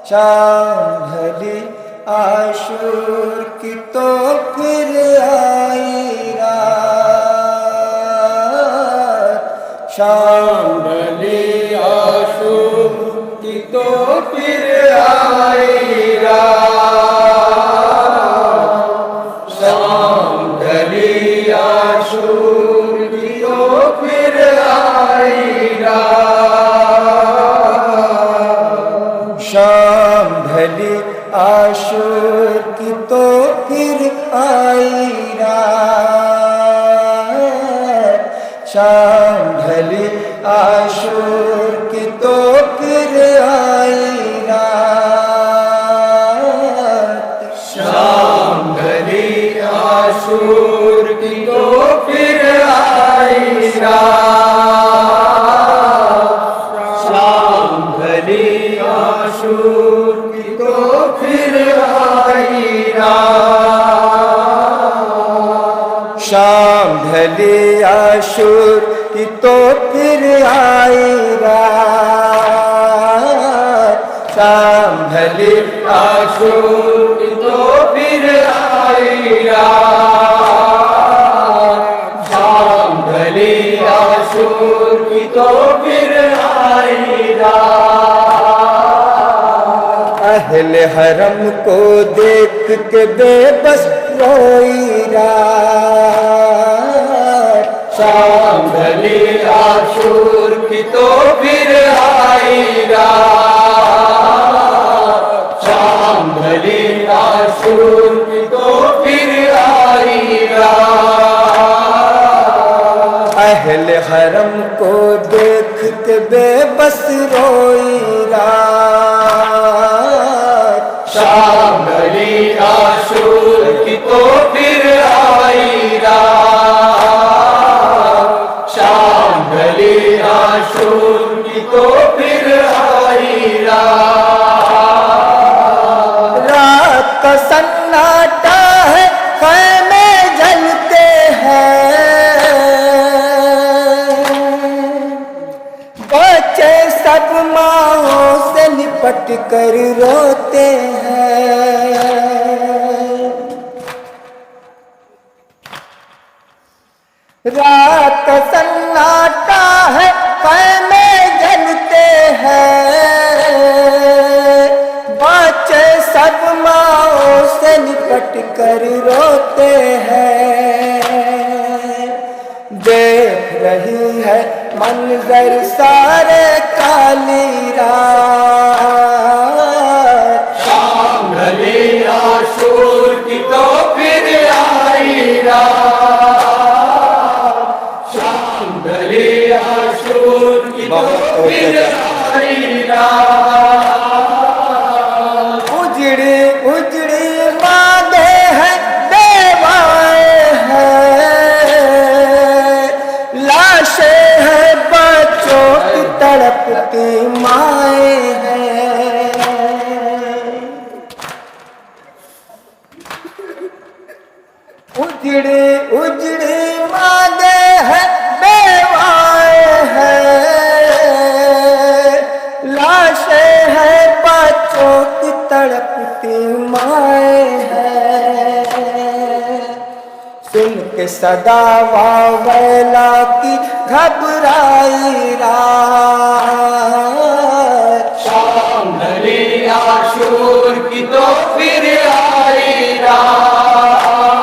शाम ढली आशूर की तो फिर आई रात। शाम ढली आशूर की तो फिर आई रात। शाम ढली आशूर की तो फिर आई रात। शाम ढली आशूर की तो फिर आई रात। शाम ढली आशूर की तो फिर आई रात। शाम ढली आशूर की तो फिर आई रात। शाम ढली आशूर की तो फिर आई रात। शाम ढली आशूर की तो फिर आई रात। शाम ढली आशूर की तो फिर आई रात। शाम ढली आशूर की तो फिर आई रात। अहले हरम को देख के बेबस रोई रात। शाम ढली आशूर की तो फिर आई रात। शाम ढली आशूर की तो फिर आई रात। अहले हरम को देख के बेबस रोई रात। शाम ढली आशूर की तो फिर आई रात। शाम ढली आशूर की तो फिर आई रात। रात का सन्नाटा है, खैमे जलते हैं, बच्चे सब माँओं से लिपट कर रोते हैं। रात का सन्नाटा है, खैमे जलते हैं, बच्चे सब माँओं से लिपट कर रोते हैं। देख रही है मंजर सारे काली रात। शाम ढली आशूर की तो फिर आई रात। शाम ढली आशूर की तो फिर आई रात। उजड़ी उजड़ी मांगे हैं, बेवाएं हैं, लाशें हैं, बच्चों की तड़पती माएं हैं। उजड़ी उजड़ी मांगे हैं, बेवाएं हैं, लाशें हैं, बच्चों की तड़पती माएं हैं। सुन के सदा वावैला की घबराई रात। शाम ढली आशूर की तो फिर आई रात।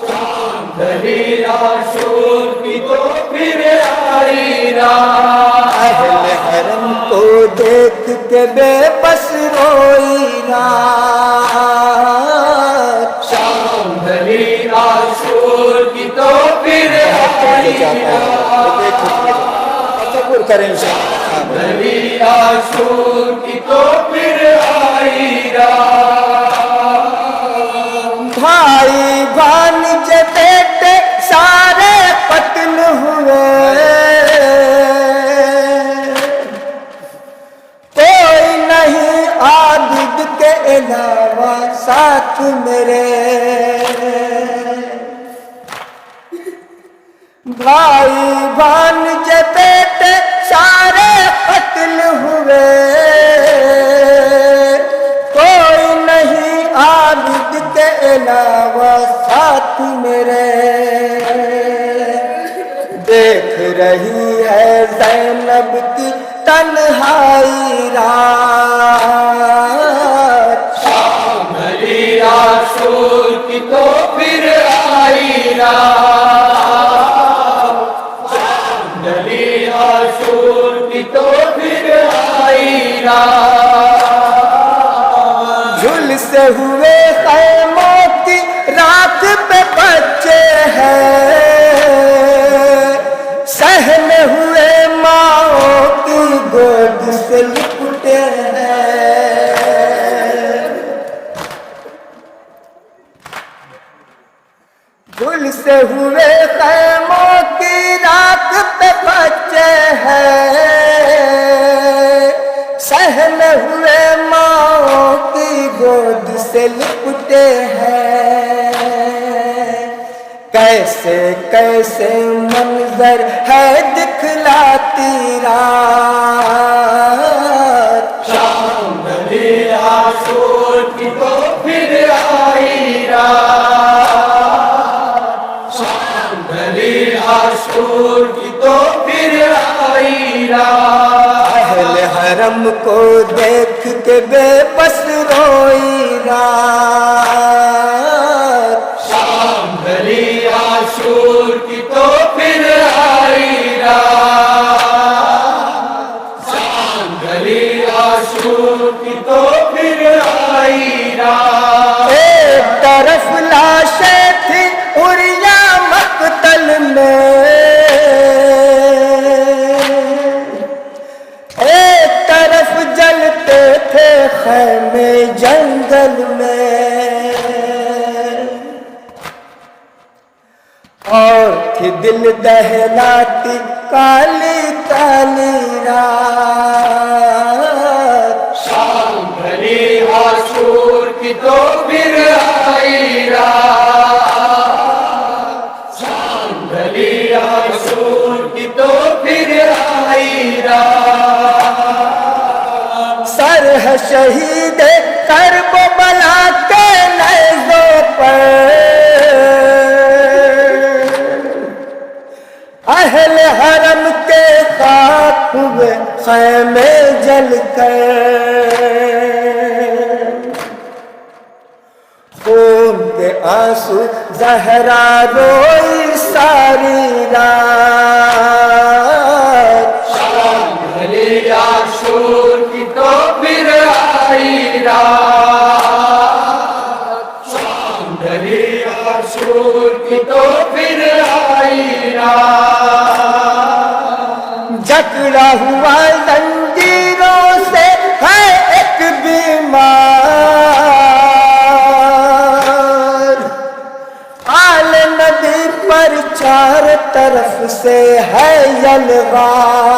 शाम ढली आशूर की तो फिर आई रात। अहले हरम को देख के बेबस रोई रात। शाम ढली आशूर की तो फिर आई रात। करें ढली आशूर की तो फिर आई रात। भाई भांजे बेटे सारे कत्ल हुए, कोई नहीं आबिद के अलावा साथ मेरे। भाई भांजे बेटे सारे कत्ल हुए, अलावा साथी मेरे। देख रही है ज़ैनब की तन्हाई रात, शाम ढली आशूर की तो फिर आई रात, शाम ढली आशूर की तो फिर आई रात। झुलसे हुए खैमों की रात पे बच्चे हैं, सहमे हुए माओ की गोद से लिपटे हैं। झुलसे हुए खैमों की रात पे बच्चे हैं, सहमे हुए माओ की गोद से लिपटे हैं। कैसे कैसे मंजर है दिखलाती रात, शाम ढली आशूर की तो फिर आई रात, शाम ढली आशूर की तो फिर आई रात। अहले हरम को देख के बेबस रोई रात, शाम ढली आशूर की तो फिर आई रात, शाम ढली आशूर की तो फिर आई रात। एक तरफ लाशें थी उरिया मक्तल में, एक तरफ जलते थे खैमे जंगल में, और थी दिल दहलाती काली काली रात, शाम ढली आशूर की तो फिर आई रात, शाम ढली आशूर की तो फिर आई रात। सर है शहीद करबला के नेज़ों पर, अहले हरम के खाक हुए खैमे जल कर, खून के आंसू ज़हरा रोई सारी रात, शाम ढली आशूर की तो फिर आई रात, शाम ढली आशूर की तो फिर आई रात। जकड़ा हुआ जंजीरों से है एक बीमार, आल नदी पर चार तरफ से है यलगार।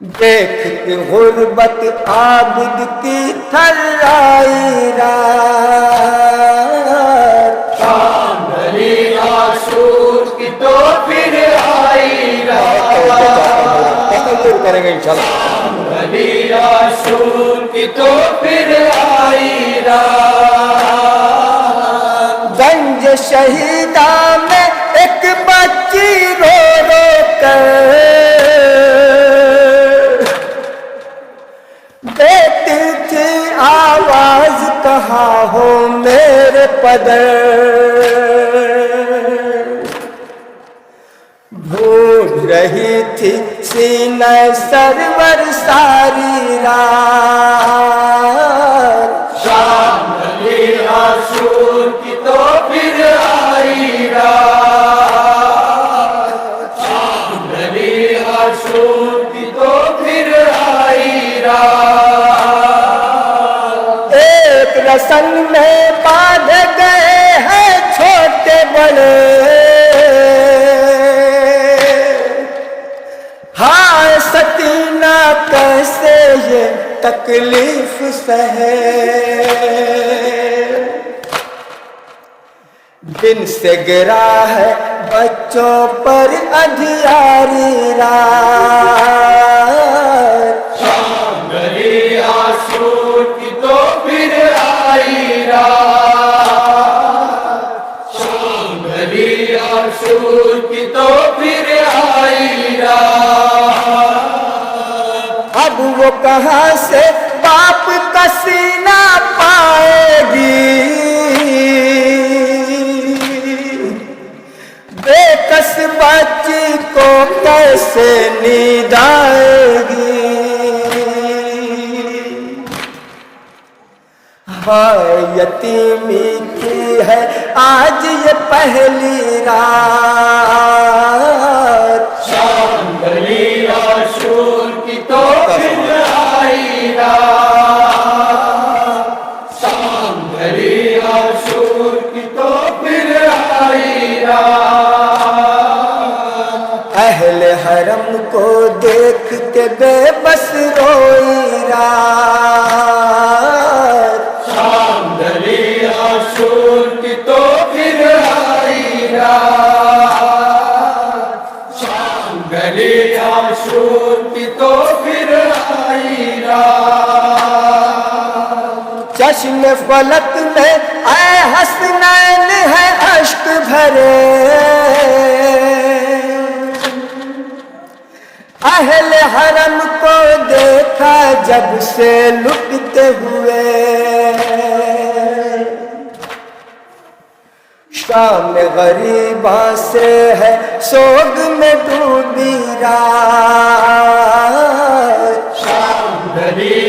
देख के गुर्बत आबिद की थर्राई रात, शाम ढली आशूर की तो फिर आई रात, करेंगे इंशाल्लाह। शाम ढली आशूर की तो फिर आई रात। गंज शहीदा में एक बच्ची रो रो कर देती थी आवाज, कहाँ हो मेरे पदर। ढूंढ रही थी सीना सरवर सारी रात, शाम ढली आशूर की तो फिर आई रात, शाम ढली आशूर की तो फिर आई रात। एक रसन में बांध गए हैं छोटे बड़े, हाय सकीना कैसे ये तकलीफ सहे। दिन से गिरा है बच्चों पर अंधियारी रात, शाम ढली आशूर की तो फिर वो कहाँ से बाप का सीना पाएगी, बेकस बच्ची को कैसे नींद आएगी। हाँ यतीमी की है आज ये पहली रात, शाम ढली आशूर की तो फिर आई रात, शाम ढली आशूर की तो फिर आई रात। अहले हरम को देख के बेबस रोई रात, शाम ढली आशूर की तो फिर आई रात, शाम ढली आशूर की तो फिर आई रात। चश्म फलक में ऐ हसनैन है अश्क भरे, अहले हरम को देखा जब से लुटते हुए, शाम गरीबा से है सोग में डूबी रात, शाम ढली